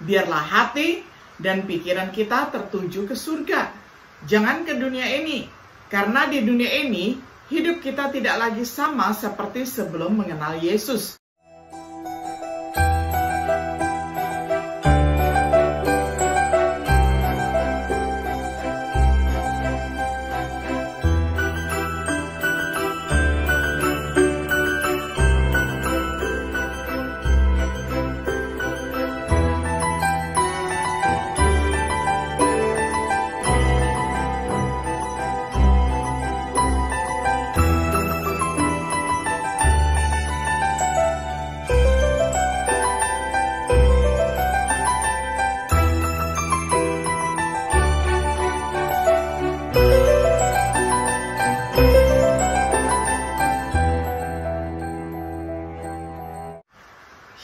Biarlah hati dan pikiran kita tertuju ke surga, jangan ke dunia ini. Karena di dunia ini, hidup kita tidak lagi sama seperti sebelum mengenal Yesus.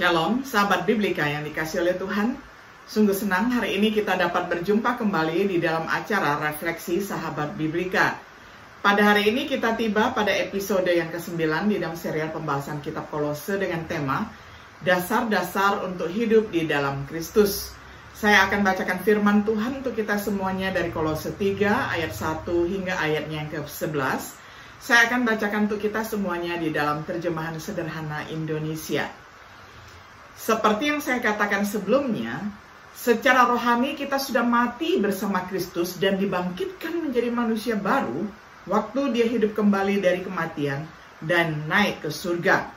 Shalom, sahabat Biblika yang dikasih oleh Tuhan. Sungguh senang hari ini kita dapat berjumpa kembali di dalam acara Refleksi Sahabat Biblika. Pada hari ini kita tiba pada episode yang ke-9 di dalam serial pembahasan kitab Kolose dengan tema Dasar-dasar untuk hidup di dalam Kristus. Saya akan bacakan firman Tuhan untuk kita semuanya dari Kolose 3 ayat 1 hingga ayatnya yang ke-11. Saya akan bacakan untuk kita semuanya di dalam terjemahan sederhana Indonesia. Seperti yang saya katakan sebelumnya, secara rohani kita sudah mati bersama Kristus dan dibangkitkan menjadi manusia baru waktu dia hidup kembali dari kematian dan naik ke surga.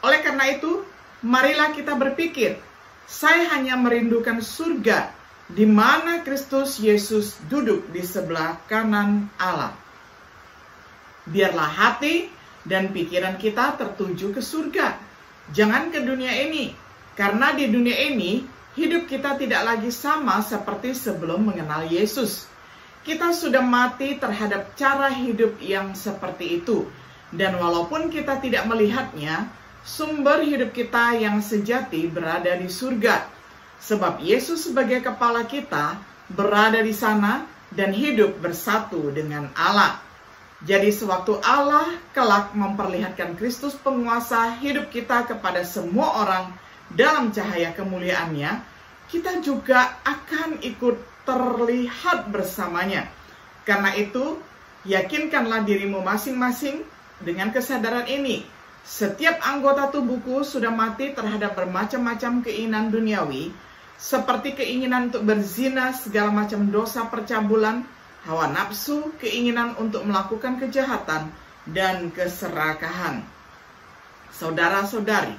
Oleh karena itu, marilah kita berpikir, saya hanya merindukan surga di mana Kristus Yesus duduk di sebelah kanan Allah. Biarlah hati dan pikiran kita tertuju ke surga, jangan ke dunia ini. Karena di dunia ini, hidup kita tidak lagi sama seperti sebelum mengenal Yesus. Kita sudah mati terhadap cara hidup yang seperti itu. Dan walaupun kita tidak melihatnya, sumber hidup kita yang sejati berada di surga. Sebab Yesus sebagai kepala kita berada di sana dan hidup bersatu dengan Allah. Jadi sewaktu Allah kelak memperlihatkan Kristus penguasa hidup kita kepada semua orang, dalam cahaya kemuliaannya, kita juga akan ikut terlihat bersamanya. Karena itu, yakinkanlah dirimu masing-masing dengan kesadaran ini. Setiap anggota tubuhku sudah mati terhadap bermacam-macam keinginan duniawi, seperti keinginan untuk berzina, segala macam dosa percabulan, hawa nafsu, keinginan untuk melakukan kejahatan, dan keserakahan. Saudara-saudari,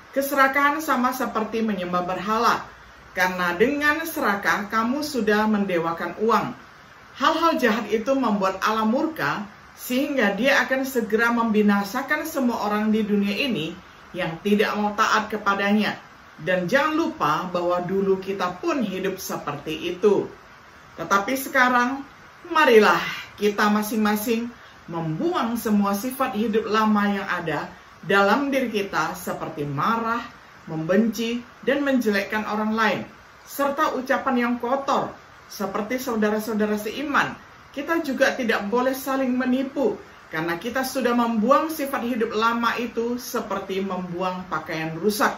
keserakahan sama seperti menyembah berhala, karena dengan serakah kamu sudah mendewakan uang. Hal-hal jahat itu membuat Allah murka, sehingga dia akan segera membinasakan semua orang di dunia ini yang tidak mau taat kepadanya. Dan jangan lupa bahwa dulu kita pun hidup seperti itu. Tetapi sekarang, marilah kita masing-masing membuang semua sifat hidup lama yang ada dalam diri kita seperti marah, membenci, dan menjelekkan orang lain, serta ucapan yang kotor, seperti saudara-saudara seiman. Kita juga tidak boleh saling menipu, karena kita sudah membuang sifat hidup lama itu seperti membuang pakaian rusak.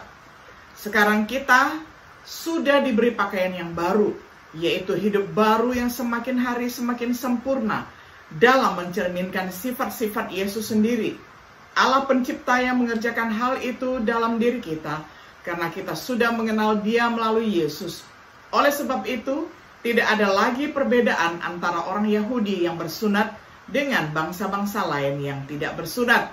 Sekarang kita sudah diberi pakaian yang baru, yaitu hidup baru yang semakin hari semakin sempurna dalam mencerminkan sifat-sifat Yesus sendiri. Allah pencipta yang mengerjakan hal itu dalam diri kita, karena kita sudah mengenal Dia melalui Yesus. Oleh sebab itu, tidak ada lagi perbedaan antara orang Yahudi yang bersunat dengan bangsa-bangsa lain yang tidak bersunat.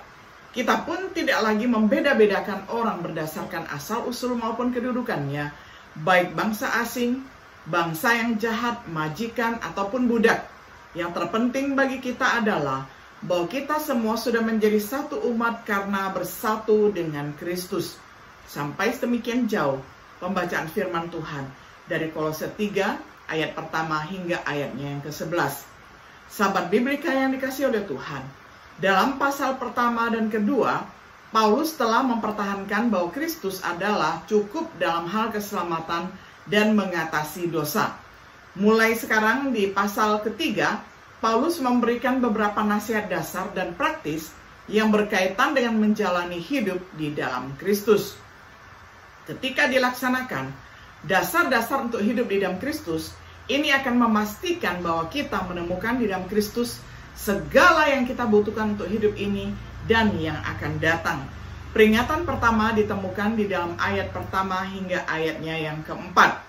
Kita pun tidak lagi membeda-bedakan orang berdasarkan asal-usul maupun kedudukannya, baik bangsa asing, bangsa yang jahat, majikan, ataupun budak. Yang terpenting bagi kita adalah bahwa kita semua sudah menjadi satu umat karena bersatu dengan Kristus. Sampai sedemikian jauh pembacaan firman Tuhan dari Kolose 3 ayat pertama hingga ayatnya yang ke-11. Sahabat Biblika yang dikasih oleh Tuhan, dalam pasal pertama dan kedua, Paulus telah mempertahankan bahwa Kristus adalah cukup dalam hal keselamatan dan mengatasi dosa. Mulai sekarang di pasal ketiga, Paulus memberikan beberapa nasihat dasar dan praktis yang berkaitan dengan menjalani hidup di dalam Kristus. Ketika dilaksanakan, dasar-dasar untuk hidup di dalam Kristus, ini akan memastikan bahwa kita menemukan di dalam Kristus segala yang kita butuhkan untuk hidup ini dan yang akan datang. Peringatan pertama ditemukan di dalam ayat pertama hingga ayatnya yang keempat.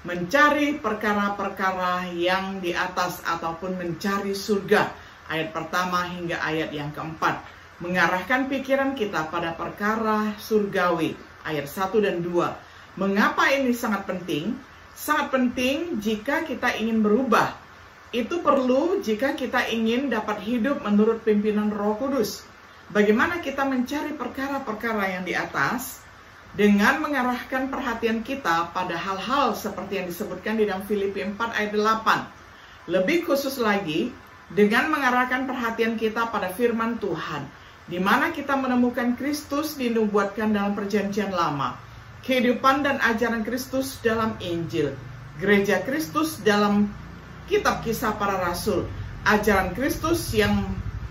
Mencari perkara-perkara yang di atas ataupun mencari surga. Ayat pertama hingga ayat yang keempat. Mengarahkan pikiran kita pada perkara surgawi. Ayat 1 dan 2. Mengapa ini sangat penting? Sangat penting jika kita ingin berubah. Itu perlu jika kita ingin dapat hidup menurut pimpinan Roh Kudus. Bagaimana kita mencari perkara-perkara yang di atas? Dengan mengarahkan perhatian kita pada hal-hal seperti yang disebutkan di dalam Filipi 4 ayat 8. Lebih khusus lagi, dengan mengarahkan perhatian kita pada firman Tuhan, di mana kita menemukan Kristus dinubuatkan dalam Perjanjian Lama, kehidupan dan ajaran Kristus dalam Injil, gereja Kristus dalam kitab Kisah Para Rasul, ajaran Kristus yang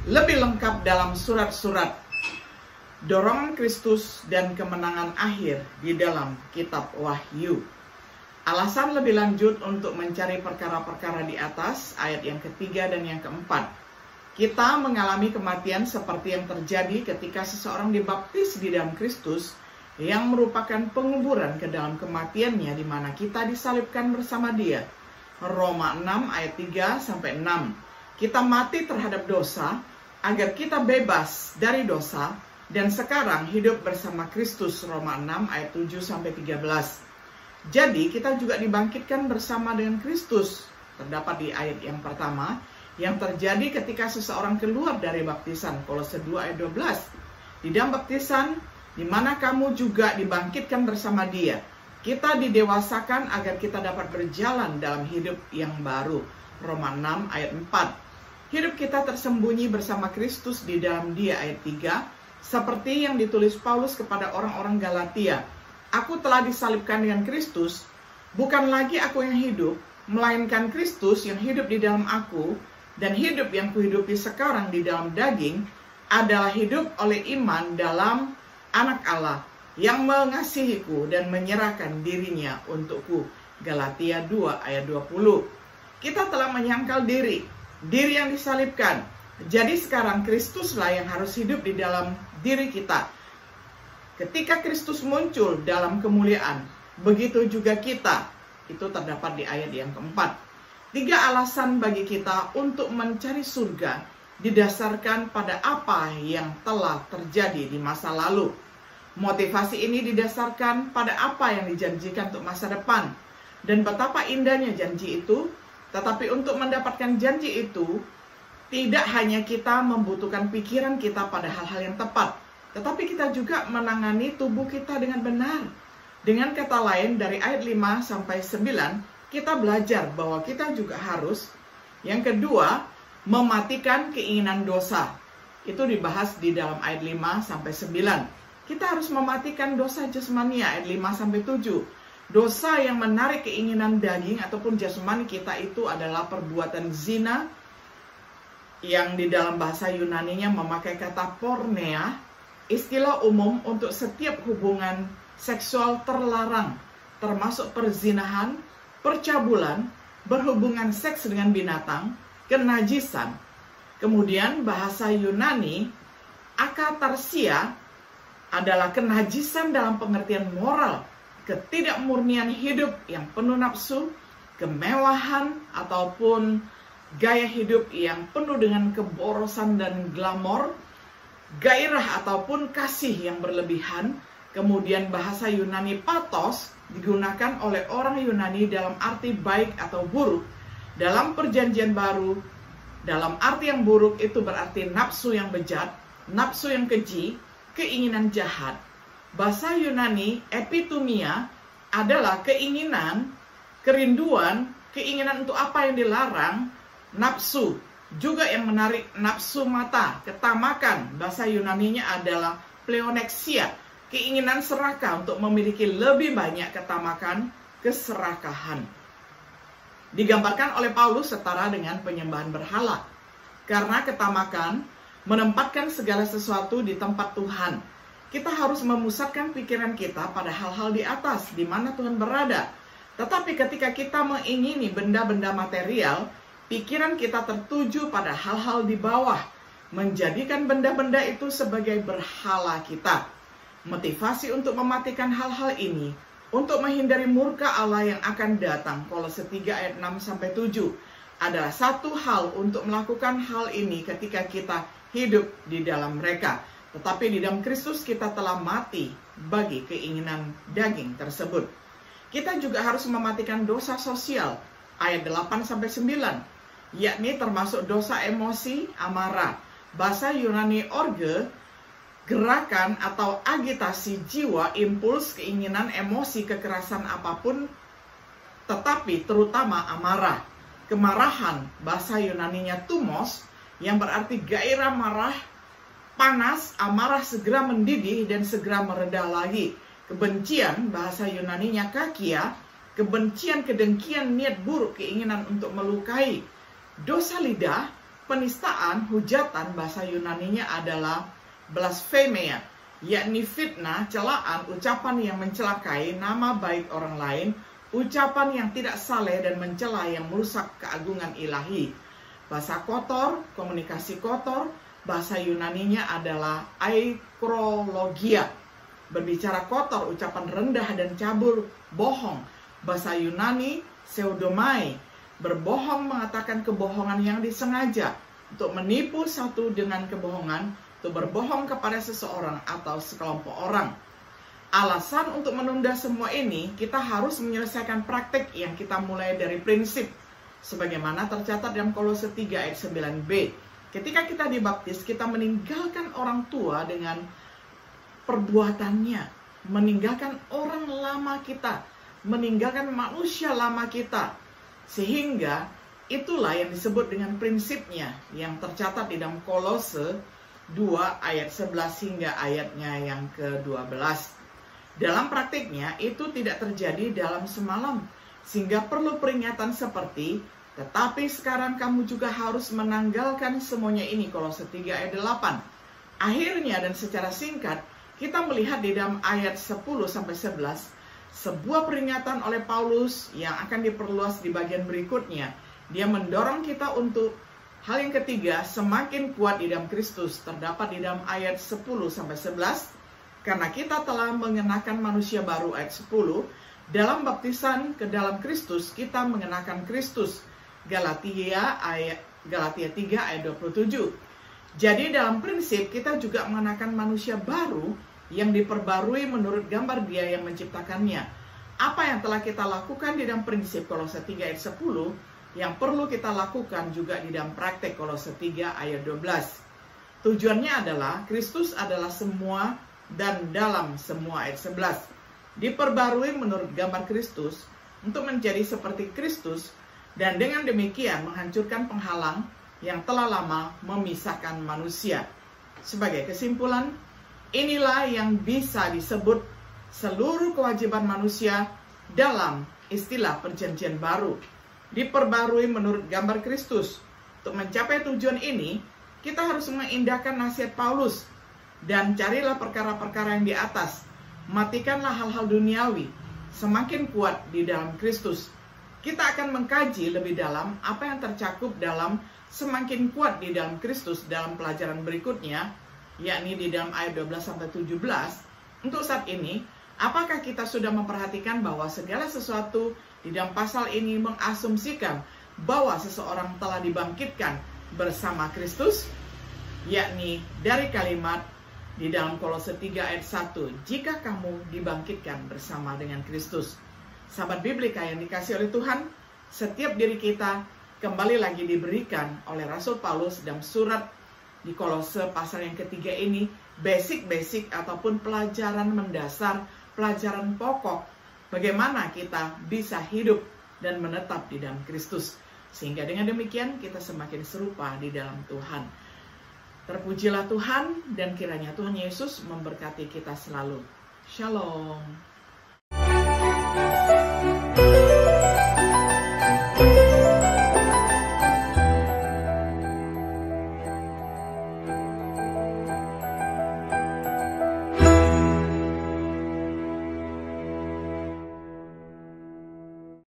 lebih lengkap dalam surat-surat, dorongan Kristus dan kemenangan akhir di dalam kitab Wahyu. Alasan lebih lanjut untuk mencari perkara-perkara di atas, ayat yang ketiga dan yang keempat. Kita mengalami kematian seperti yang terjadi ketika seseorang dibaptis di dalam Kristus, yang merupakan penguburan ke dalam kematiannya, di mana kita disalibkan bersama Dia. Roma 6 ayat 3-6. Kita mati terhadap dosa agar kita bebas dari dosa dan sekarang hidup bersama Kristus. Roma 6 ayat 7-13. Jadi kita juga dibangkitkan bersama dengan Kristus. Terdapat di ayat yang pertama yang terjadi ketika seseorang keluar dari baptisan. Kolose 2 ayat 12. Di dalam baptisan, di mana kamu juga dibangkitkan bersama Dia. Kita didewasakan agar kita dapat berjalan dalam hidup yang baru. Roma 6 ayat 4. Hidup kita tersembunyi bersama Kristus di dalam Dia, ayat 3. Seperti yang ditulis Paulus kepada orang-orang Galatia. Aku telah disalibkan dengan Kristus, bukan lagi aku yang hidup, melainkan Kristus yang hidup di dalam aku, dan hidup yang kuhidupi sekarang di dalam daging adalah hidup oleh iman dalam Anak Allah yang mengasihiku dan menyerahkan dirinya untukku. Galatia 2 ayat 20. Kita telah menyangkal diri yang disalibkan. Jadi sekarang Kristuslah yang harus hidup di dalam diri kita. Ketika Kristus muncul dalam kemuliaan, begitu juga kita. Itu terdapat di ayat yang keempat. 3 alasan bagi kita untuk mencari surga didasarkan pada apa yang telah terjadi di masa lalu. Motivasi ini didasarkan pada apa yang dijanjikan untuk masa depan. Dan betapa indahnya janji itu. Tetapi untuk mendapatkan janji itu, tidak hanya kita membutuhkan pikiran kita pada hal-hal yang tepat, tetapi kita juga menangani tubuh kita dengan benar. Dengan kata lain, dari ayat 5-9, kita belajar bahwa kita juga harus, yang kedua, mematikan keinginan dosa. Itu dibahas di dalam ayat 5-9. Kita harus mematikan dosa jasmania, ayat 5-7. Dosa yang menarik keinginan daging ataupun jasmani kita itu adalah perbuatan zina, yang di dalam bahasa Yunaninya memakai kata porneia, istilah umum untuk setiap hubungan seksual terlarang, termasuk perzinahan, percabulan, berhubungan seks dengan binatang, kenajisan. Kemudian bahasa Yunani, akatarsia, adalah kenajisan dalam pengertian moral, ketidakmurnian hidup yang penuh nafsu, kemewahan, ataupun gaya hidup yang penuh dengan keborosan dan glamor, gairah ataupun kasih yang berlebihan. Kemudian bahasa Yunani pathos digunakan oleh orang Yunani dalam arti baik atau buruk. Dalam Perjanjian Baru, dalam arti yang buruk itu berarti nafsu yang bejat, nafsu yang keji, keinginan jahat. Bahasa Yunani epitumia adalah keinginan, kerinduan, keinginan untuk apa yang dilarang, nafsu. Juga yang menarik nafsu mata, ketamakan. Bahasa Yunaninya adalah pleonexia, keinginan serakah untuk memiliki lebih banyak ketamakan, keserakahan. Digambarkan oleh Paulus setara dengan penyembahan berhala. Karena ketamakan menempatkan segala sesuatu di tempat Tuhan. Kita harus memusatkan pikiran kita pada hal-hal di atas, di mana Tuhan berada. Tetapi ketika kita mengingini benda-benda material, pikiran kita tertuju pada hal-hal di bawah, menjadikan benda-benda itu sebagai berhala kita. Motivasi untuk mematikan hal-hal ini, untuk menghindari murka Allah yang akan datang, Kolose 3 ayat 6-7, adalah satu hal untuk melakukan hal ini ketika kita hidup di dalam mereka. Tetapi di dalam Kristus kita telah mati bagi keinginan daging tersebut. Kita juga harus mematikan dosa sosial, ayat 8-9, yakni termasuk dosa emosi, amarah. Bahasa Yunani orge, gerakan atau agitasi jiwa, impuls, keinginan, emosi, kekerasan apapun, tetapi terutama amarah. Kemarahan, bahasa Yunaninya thumos, yang berarti gairah marah, panas, amarah segera mendidih dan segera meredah lagi. Kebencian, bahasa Yunaninya kakia, kebencian, kedengkian, niat buruk, keinginan untuk melukai. Dosa lidah, penistaan, hujatan, bahasa Yunaninya adalah blasphemia, yakni fitnah, celaan, ucapan yang mencelakai nama baik orang lain, ucapan yang tidak saleh dan mencela yang merusak keagungan ilahi. Bahasa kotor, komunikasi kotor, bahasa Yunaninya adalah aikrologia, berbicara kotor, ucapan rendah dan cabul, bohong. Bahasa Yunani pseudomai, berbohong, mengatakan kebohongan yang disengaja untuk menipu satu dengan kebohongan, untuk berbohong kepada seseorang atau sekelompok orang. Alasan untuk menunda semua ini, kita harus menyelesaikan praktik yang kita mulai dari prinsip, sebagaimana tercatat dalam Kolose 3 ayat 9b. Ketika kita dibaptis, kita meninggalkan orang tua dengan perbuatannya, meninggalkan orang lama kita, meninggalkan manusia lama kita, sehingga itulah yang disebut dengan prinsipnya yang tercatat di dalam Kolose 2 ayat 11 hingga ayatnya yang ke-12. Dalam praktiknya itu tidak terjadi dalam semalam, sehingga perlu peringatan seperti, tetapi sekarang kamu juga harus menanggalkan semuanya ini, Kolose 3 ayat 8. Akhirnya dan secara singkat, kita melihat di dalam ayat 10-11, sebuah peringatan oleh Paulus yang akan diperluas di bagian berikutnya. Dia mendorong kita untuk hal yang ketiga, semakin kuat di dalam Kristus, terdapat di dalam ayat 10-11. Karena kita telah mengenakan manusia baru, ayat 10. Dalam baptisan ke dalam Kristus, kita mengenakan Kristus. Galatia 3 ayat 27. Jadi dalam prinsip kita juga mengenakan manusia baru yang diperbarui menurut gambar Dia yang menciptakannya. Apa yang telah kita lakukan di dalam prinsip Kolose 3 ayat 10, yang perlu kita lakukan juga di dalam praktek Kolose 3 ayat 12. Tujuannya adalah Kristus adalah semua dan dalam semua, ayat 11. Diperbarui menurut gambar Kristus untuk menjadi seperti Kristus, dan dengan demikian menghancurkan penghalang yang telah lama memisahkan manusia. Sebagai kesimpulan, inilah yang bisa disebut seluruh kewajiban manusia dalam istilah perjanjian baru. Diperbarui menurut gambar Kristus. Untuk mencapai tujuan ini, kita harus mengindahkan nasihat Paulus dan carilah perkara-perkara yang di atas. Matikanlah hal-hal duniawi, semakin kuat di dalam Kristus. Kita akan mengkaji lebih dalam apa yang tercakup dalam semakin kuat di dalam Kristus dalam pelajaran berikutnya, yakni di dalam ayat 12-17. Untuk saat ini, apakah kita sudah memperhatikan bahwa segala sesuatu di dalam pasal ini mengasumsikan bahwa seseorang telah dibangkitkan bersama Kristus, yakni dari kalimat di dalam Kolose 3 ayat 1, jika kamu dibangkitkan bersama dengan Kristus. Sahabat Biblika yang dikasih oleh Tuhan, setiap diri kita kembali lagi diberikan oleh Rasul Paulus dalam surat di Kolose pasal yang ketiga ini, basic ataupun pelajaran mendasar, pelajaran pokok, bagaimana kita bisa hidup dan menetap di dalam Kristus. Sehingga dengan demikian kita semakin serupa di dalam Tuhan. Terpujilah Tuhan, dan kiranya Tuhan Yesus memberkati kita selalu. Shalom.